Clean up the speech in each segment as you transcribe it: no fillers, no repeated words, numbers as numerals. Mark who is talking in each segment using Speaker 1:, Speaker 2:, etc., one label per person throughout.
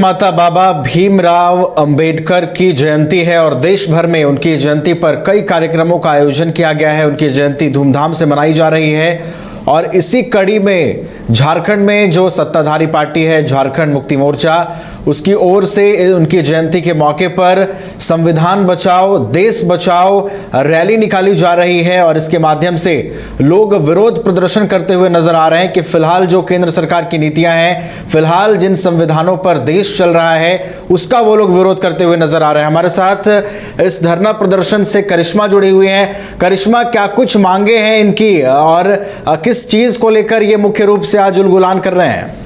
Speaker 1: माता बाबा भीमराव अंबेडकर की जयंती है और देश भर में उनकी जयंती पर कई कार्यक्रमों का आयोजन किया गया है। उनकी जयंती धूमधाम से मनाई जा रही है और इसी कड़ी में झारखंड में जो सत्ताधारी पार्टी है झारखंड मुक्ति मोर्चा, उसकी ओर से उनकी जयंती के मौके पर संविधान बचाओ देश बचाओ रैली निकाली जा रही है और इसके माध्यम से लोग विरोध प्रदर्शन करते हुए नजर आ रहे हैं कि फिलहाल जो केंद्र सरकार की नीतियां हैं, फिलहाल जिन संविधानों पर देश चल रहा है, उसका वो लोग विरोध करते हुए नजर आ रहे हैं। हमारे साथ इस धरना प्रदर्शन से करिश्मा जुड़ी हुई है। करिश्मा, क्या कुछ मांगे हैं इनकी और किस चीज को लेकर ये मुख्य रूप से आज उलगुलान कर रहे हैं?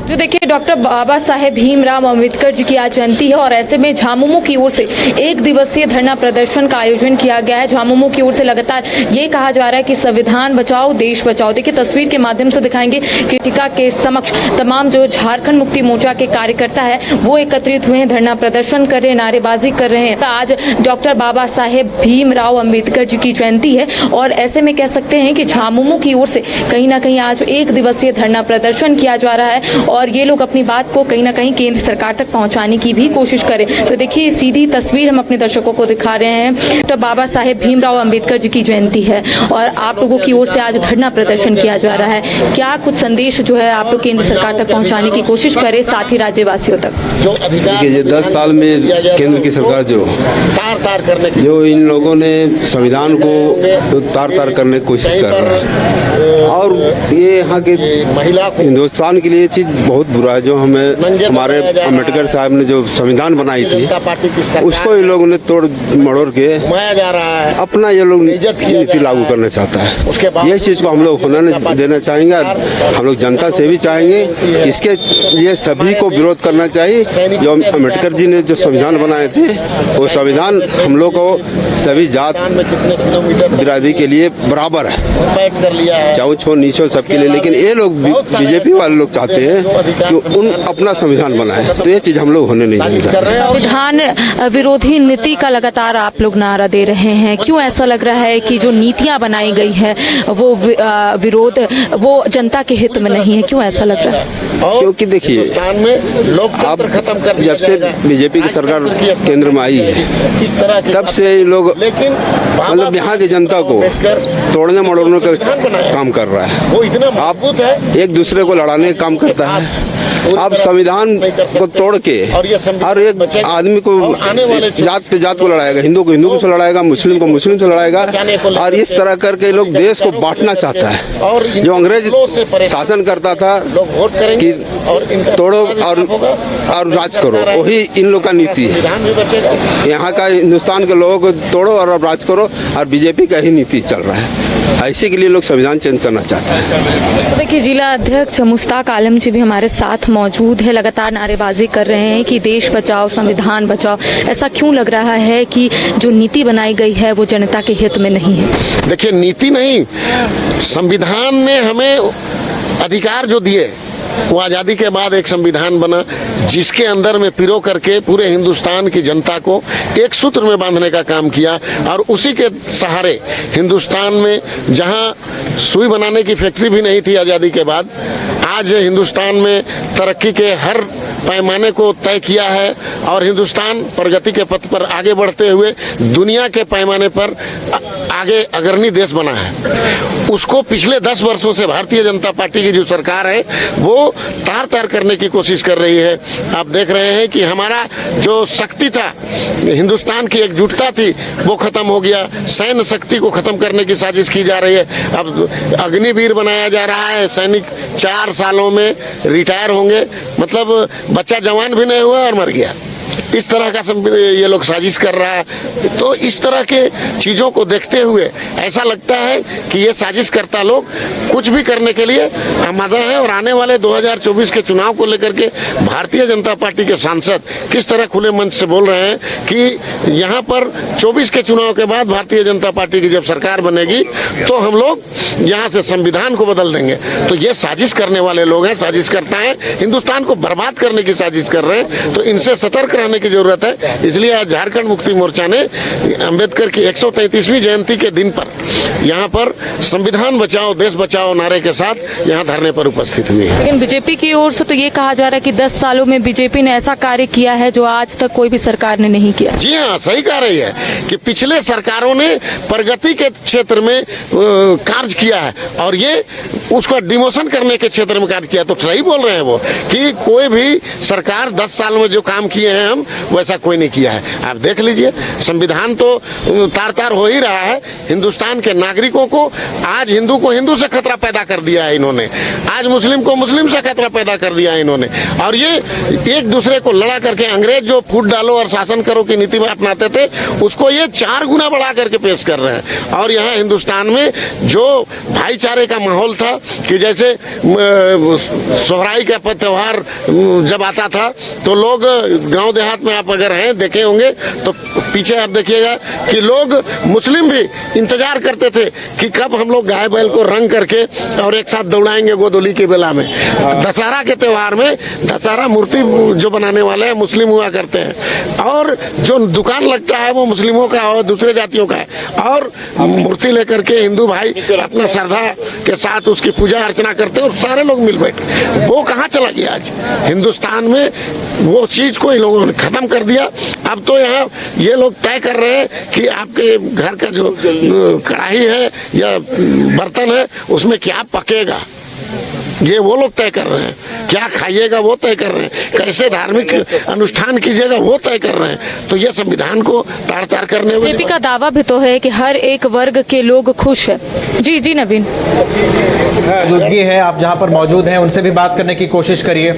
Speaker 2: जो देखिए, डॉक्टर बाबा साहेब भीमराव अंबेडकर जी की आज जयंती है और ऐसे में झामुमो की ओर से एक दिवसीय धरना प्रदर्शन का आयोजन किया गया है। झामुमो की ओर से लगातार ये कहा जा रहा है कि संविधान बचाओ देश बचाओ। देखिए, तस्वीर के माध्यम से दिखाएंगे कि टीका के समक्ष तमाम जो झारखंड मुक्ति मोर्चा के कार्यकर्ता है वो एकत्रित हुए हैं, धरना प्रदर्शन कर रहे हैं, नारेबाजी कर रहे हैं। आज डॉक्टर बाबा साहेब भीमराव अंबेडकर जी की जयंती है और ऐसे में कह सकते हैं कि झामुमो की ओर से कहीं ना कहीं आज एक दिवसीय धरना प्रदर्शन किया जा रहा है और ये लोग अपनी बात को कहीं ना कहीं केंद्र सरकार तक पहुंचाने की भी कोशिश करें। तो देखिए, सीधी तस्वीर हम अपने दर्शकों को दिखा रहे हैं। तो बाबा साहेब भीमराव अंबेडकर जी की जयंती है और आप लोगों की ओर से आज धरना प्रदर्शन किया जा रहा है। क्या कुछ संदेश जो है आप लोग केंद्र सरकार तक पहुंचाने की कोशिश करें, साथ ही राज्यवासियों तक?
Speaker 3: देखिए, 10 साल में केंद्र की सरकार जो इन लोगों ने संविधान को तार करने की कोशिश कर रहा है और ये यहाँ के हिंदुस्तान के लिए चीज बहुत बुरा है। जो हमारे अम्बेडकर साहब ने जो संविधान बनाई थी उसको ये लोगों ने तोड़ मड़ोड़ के अपना ये लोग नीति लागू करना चाहता है। ये चीज को हम लोग होने देना चाहेंगे। हम लोग जनता से भी चाहेंगे इसके लिए सभी को विरोध करना चाहिए। जो अम्बेडकर जी ने जो संविधान बनाए थे वो संविधान हम लोग को सभी जात बिरादरी के लिए बराबर है, चाहे छो नीचो सबके लिए। लेकिन ये लोग बीजेपी वाले लोग चाहते हैं कि उन अपना संविधान बनाए, तो ये चीज हम लोग होने नहीं देंगे।
Speaker 2: संविधान विरोधी नीति का लगातार आप लोग नारा दे रहे हैं, क्यों ऐसा लग रहा है कि जो नीतियां बनाई गई है वो विरोध वो जनता के हित में नहीं है? क्यों ऐसा लग रहा है?
Speaker 3: क्योंकि देखिए, अब जब से बीजेपी की सरकार केंद्र में आई है तब से ये लोग मतलब यहाँ की जनता को तोड़ने मड़ोड़ने का काम कर रहा है। आप एक दूसरे को लड़ाने का काम करता है। आप संविधान को तोड़ के हर एक आदमी को जात पे जात को लड़ाएगा, हिंदू को हिंदू से लड़ाएगा, मुस्लिम को मुस्लिम से लड़ाएगा और इस तरह करके लोग देश को बांटना चाहता है। जो अंग्रेज शासन करता था कि तोड़ो और राज करो, वही इन लोग का नीति है। यहाँ का हिंदुस्तान के लोगों को तोड़ो और राज करो और बीजेपी का ही नीति चल रहा है। इसी के लिए लोग संविधान चेंज करना चाहते हैं।
Speaker 2: देखिए, जिला अध्यक्ष मुश्ताक आलम जी भी हमारे साथ मौजूद है, लगातार नारेबाजी कर रहे हैं कि देश बचाओ संविधान बचाओ। ऐसा क्यों लग रहा है कि जो नीति बनाई गई है वो जनता के हित में नहीं है?
Speaker 4: देखिए, नीति नहीं, संविधान ने हमें अधिकार जो दिए वो आज़ादी के बाद एक संविधान बना जिसके अंदर में पिरो करके पूरे हिंदुस्तान की जनता को एक सूत्र में बांधने का काम किया और उसी के सहारे हिंदुस्तान में जहां सुई बनाने की फैक्ट्री भी नहीं थी आज़ादी के बाद, आज हिंदुस्तान में तरक्की के हर पैमाने को तय किया है और हिंदुस्तान प्रगति के पथ पर आगे बढ़ते हुए दुनिया के पैमाने पर आगे अग्रणी देश बना है। उसको पिछले 10 वर्षों से भारतीय जनता पार्टी की जो सरकार है वो तार करने की कोशिश कर रही है। आप देख रहे हैं कि हमारा जो शक्ति था, हिंदुस्तान की एकजुटता थी, वो खत्म हो गया। सैन्य शक्ति को खत्म करने की साजिश की जा रही है। अब अग्निवीर बनाया जा रहा है, सैनिक 4 सालों में रिटायर होंगे, मतलब बच्चा जवान भी नहीं हुआ और मर गया। इस तरह का ये लोग साजिश कर रहा है। तो इस तरह के चीज़ों को देखते हुए ऐसा लगता है कि ये साजिश करता लोग कुछ भी करने के लिए आमादा है और आने वाले 2024 के चुनाव को लेकर के भारतीय जनता पार्टी के सांसद किस तरह खुले मंच से बोल रहे हैं कि यहाँ पर 24 के चुनाव के बाद भारतीय जनता पार्टी की जब सरकार बनेगी तो हम लोग यहाँ से संविधान को बदल देंगे। तो ये साजिश करने वाले लोग हैं, साजिश करता है, हिंदुस्तान को बर्बाद करने की साजिश कर रहे हैं। तो इनसे सतर्क रहने की जरूरत है। इसलिए आज झारखंड मुक्ति मोर्चा ने अंबेडकर की 133वीं जयंती के दिन पर यहाँ पर संविधान बचाओ देश बचाओ नारे के साथ यहाँ धरने पर उपस्थित हुई है।
Speaker 2: लेकिन बीजेपी की ओर से तो ये कहा जा रहा है कि 10 सालों में बीजेपी ने ऐसा कार्य किया है जो आज तक कोई भी सरकार ने नहीं किया।
Speaker 4: जी हाँ, सही कह रही है कि पिछले सरकारों ने प्रगति के क्षेत्र में कार्य किया है और ये उसको डिमोशन करने के क्षेत्र में कार्य किया। तो सही बोल रहे हैं वो कि कोई भी सरकार 10 साल में जो काम किए हैं हम वैसा कोई नहीं किया है। आप देख लीजिए, संविधान तो तार तार हो ही रहा है। हिंदुस्तान के नागरिकों को आज हिंदू को हिंदू से खतरा पैदा कर दिया है इन्होंने, आज मुस्लिम को मुस्लिम से खतरा पैदा कर दिया है इन्होंने। और ये एक दूसरे को लड़ा करके अंग्रेज जो फूट डालो और शासन करो की नीति में अपनाते थे उसको ये 4 गुना बढ़ा करके पेश कर रहे हैं। और यहाँ हिंदुस्तान में जो भाईचारे का माहौल था कि जैसे सोहराई का त्योहार जब आता था तो लोग गांव देहात में आप अगर हैं देखे होंगे तो पीछे आप देखिएगा कि लोग मुस्लिम भी इंतजार करते थे कि कब हम लोग गाय बैल को रंग करके और एक साथ दौड़ाएंगे गोदोली के बेला में। दशहरा के त्योहार में दशहरा मूर्ति जो बनाने वाले हैं मुस्लिम हुआ करते हैं और जो दुकान लगता है वो मुस्लिमों का और दूसरे जातियों का है और मूर्ति लेकर के हिंदू भाई अपना श्रद्धा के साथ उसकी पूजा अर्चना करते हैं और सारे लोग मिल बैठे। वो कहाँ चला गया? आज हिंदुस्तान में वो चीज को इन लोगों ने खत्म कर दिया। अब तो यहाँ ये लोग तय कर रहे हैं कि आपके घर का जो कढ़ाई है या बर्तन है उसमें क्या पकेगा, ये वो लोग तय कर रहे हैं। क्या खाइएगा वो तय कर रहे हैं, कैसे धार्मिक अनुष्ठान कीजिएगा वो तय कर रहे हैं। तो ये संविधान को तार तार करने में
Speaker 2: बीजेपी का दावा भी तो है कि हर एक वर्ग के लोग खुश है। जी जी नवीन,
Speaker 1: मौजूदगी है, आप जहां पर मौजूद हैं उनसे भी बात करने की कोशिश करिए।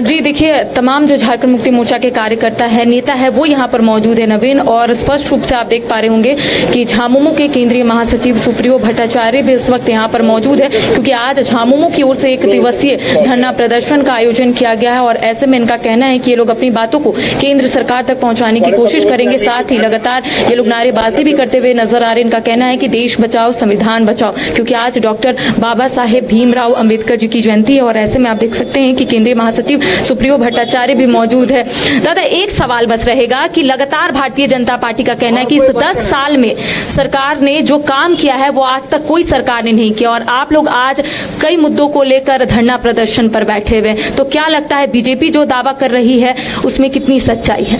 Speaker 2: जी देखिए, तमाम जो झारखंड मुक्ति मोर्चा के कार्यकर्ता है, नेता है, वो यहाँ पर मौजूद है नवीन। और स्पष्ट रूप से आप देख पा रहे होंगे कि झामुमो के केंद्रीय महासचिव सुप्रियो भट्टाचार्य भी इस वक्त यहाँ पर मौजूद है क्योंकि आज झामुमो की ओर से 1 दिवसीय धरना प्रदर्शन का आयोजन किया गया है और ऐसे में इनका कहना है कि ये लोग अपनी बातों को केंद्र सरकार तक पहुंचाने की कोशिश करेंगे। साथ ही लगातार ये लोग नारेबाजी भी करते हुए नजर आ रहे हैं। इनका कहना है कि देश बचाओ संविधान बचाओ, क्योंकि आज डॉक्टर बाबा साहेब भीमराव अंबेडकर जी की जयंती है और ऐसे में आप देख सकते हैं कि केंद्रीय महासचिव सुप्रियो भट्टाचार्य भी मौजूद है। दादा, एक सवाल बस रहेगा कि लगातार भारतीय जनता पार्टी का कहना है कि इस 10 साल में सरकार ने जो काम किया है वो आज तक कोई सरकार ने नहीं किया और आप लोग आज कई मुद्दों को लेकर धरना प्रदर्शन पर बैठे हुए। तो क्या लगता है बीजेपी जो दावा कर रही है उसमें कितनी सच्चाई है?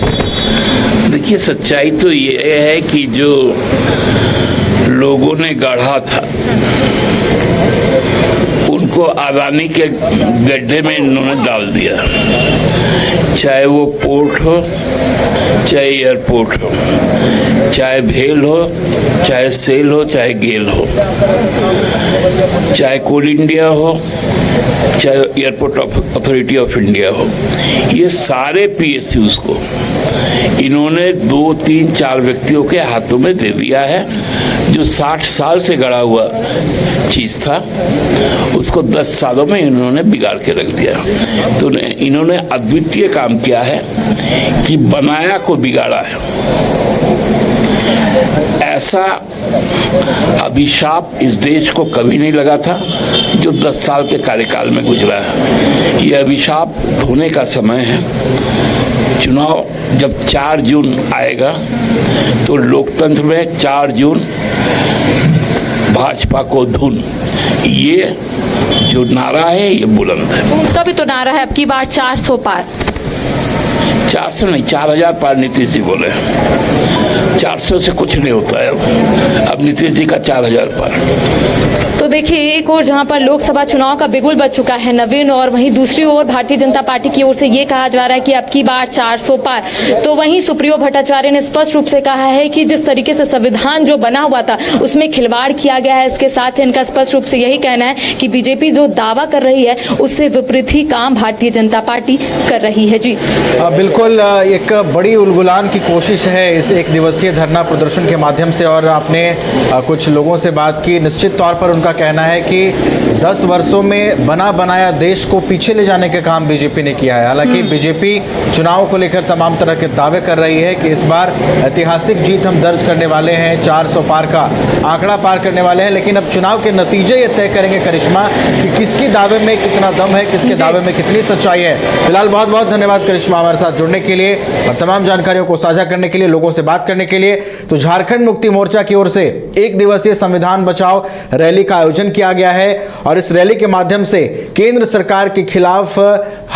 Speaker 5: देखिए, सच्चाई तो ये है कि जो लोगों ने गढ़ा था उनको अदानी के गड्ढे में इन्होंने डाल दिया। चाहे वो पोर्ट हो, चाहे एयरपोर्ट हो, चाहे भेल हो, चाहे सेल हो, चाहे गेल हो, चाहे कोल इंडिया हो, चाहे एयरपोर्ट अथॉरिटी ऑफ इंडिया हो, ये सारे PSUs को इन्होंने 2, 3, 4 व्यक्तियों के हाथों में दे दिया है। जो 60 साल से गड़ा हुआ चीज था उसको 10 सालों में इन्होंने बिगाड़ के रख दिया। तो इन्होंने अद्वितीय काम किया है कि बनाया को बिगाड़ा है। ऐसा अभिशाप इस देश को कभी नहीं लगा था जो 10 साल के कार्यकाल में गुजरा है। यह अभिशाप धोने का समय है। चुनाव जब 4 जून आएगा तो लोकतंत्र में 4 जून भाजपा को धुन, ये जो नारा है ये बुलंद है।
Speaker 2: उनका भी तो नारा है अब की बार 400 पार।
Speaker 5: 400 नहीं, 4000 पार नीतीश जी बोले। 400 से कुछ नहीं होता है अब नीतीश जी का 4000 पार।
Speaker 2: तो देखिए, एक और जहां पर लोकसभा चुनाव का बिगुल बज चुका है नवीन, और वहीं दूसरी ओर भारतीय जनता पार्टी की ओर से ये कहा जा रहा है कि अब की बार 400 पार। तो वहीं सुप्रियो भट्टाचार्य ने स्पष्ट रूप से कहा है कि जिस तरीके से संविधान जो बना हुआ था उसमें खिलवाड़ किया गया है। इसके साथ ही इनका स्पष्ट रूप से यही कहना है कि बीजेपी जो दावा कर रही है उससे विपरीत ही काम भारतीय जनता पार्टी कर रही है। जी
Speaker 1: बिल्कुल, एक बड़ी उलगुलान की कोशिश है इस 1 दिवसीय दिवसीय धरना प्रदर्शन के माध्यम से और आपने कुछ लोगों से बात की। निश्चित तौर पर उनका कहना है कि 10 वर्षों में बना बनाया देश को पीछे ले जाने का काम बीजेपी ने किया है। हालांकि बीजेपी चुनाव को लेकर तमाम तरह के दावे कर रही है कि इस बार ऐतिहासिक जीत हम दर्ज करने वाले हैं, 400 पार का आंकड़ा पार करने वाले हैं। लेकिन अब चुनाव के नतीजे ये तय करेंगे करिश्मा कि किसकी दावे में कितना दम है, किसके दावे में कितनी सच्चाई है। फिलहाल बहुत बहुत धन्यवाद करिश्मा हमारे साथ जुड़ने के लिए और तमाम जानकारियों को साझा करने के लिए, लोगों से बात करने के लिए। तो झारखंड मुक्ति मोर्चा की ओर से 1 दिवसीय संविधान बचाओ रैली का आयोजन किया गया है और इस रैली के माध्यम से केंद्र सरकार के खिलाफ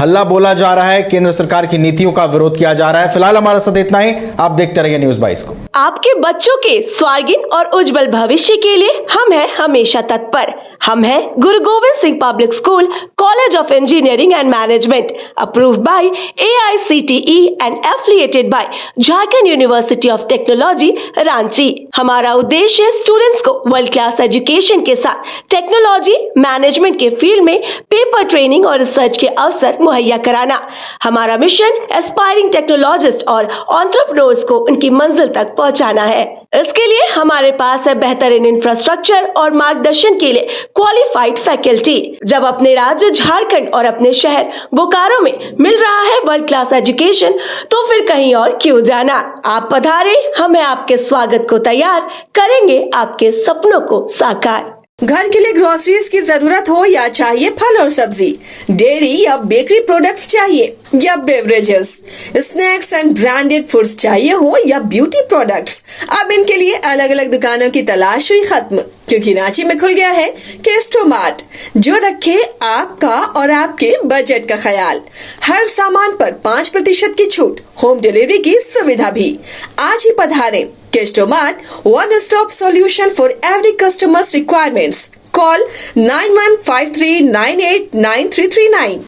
Speaker 1: हल्ला बोला जा रहा है, केंद्र सरकार की नीतियों का विरोध किया जा रहा है। फिलहाल हमारे साथ इतना ही। आप देखते रहिए न्यूज़ 22 को।
Speaker 6: आपके बच्चों के स्वार्गिन और उज्जवल भविष्य के लिए हम हैं हमेशा तत्पर। हम हैं Guru Gobind Singh public school, college of engineering and management, approved by AICTE and affiliated by Jharkhand university of technology Ranchi. हमारा उद्देश्य है स्टूडेंट्स को वर्ल्ड क्लास एजुकेशन के साथ टेक्नोलॉजी मैनेजमेंट के फील्ड में पेपर ट्रेनिंग और रिसर्च के अवसर मुहैया कराना। हमारा मिशन एस्पायरिंग टेक्नोलॉजिस्ट और एंटरप्रेन्योर्स को उनकी मंजिल तक पहुंचाना है। इसके लिए हमारे पास है बेहतरीन इंफ्रास्ट्रक्चर और मार्गदर्शन के लिए क्वालिफाइड फैकल्टी। जब अपने राज्य झारखंड और अपने शहर बोकारो में मिल रहा है वर्ल्ड क्लास एजुकेशन, तो फिर कहीं और क्यों जाना। आप पधारे, हमें आपके स्वागत को तैयार करेंगे, आपके सपनों को साकार।
Speaker 7: घर के लिए ग्रोसरीज की जरूरत हो या चाहिए फल और सब्जी, डेयरी या बेकरी प्रोडक्ट्स चाहिए या beverages, snacks and branded foods चाहिए हो या ब्यूटी प्रोडक्ट्स, अब इनके लिए अलग अलग दुकानों की तलाश हुई खत्म, क्योंकि रांची में खुल गया है केस्टोमार्ट, जो रखे आपका और आपके बजट का ख्याल। हर सामान पर 5% की छूट, होम डिलीवरी की सुविधा भी। आज ही पधारें। केस्टोमार्ट, one stop solution for every customer's requirements. Call 9153989339.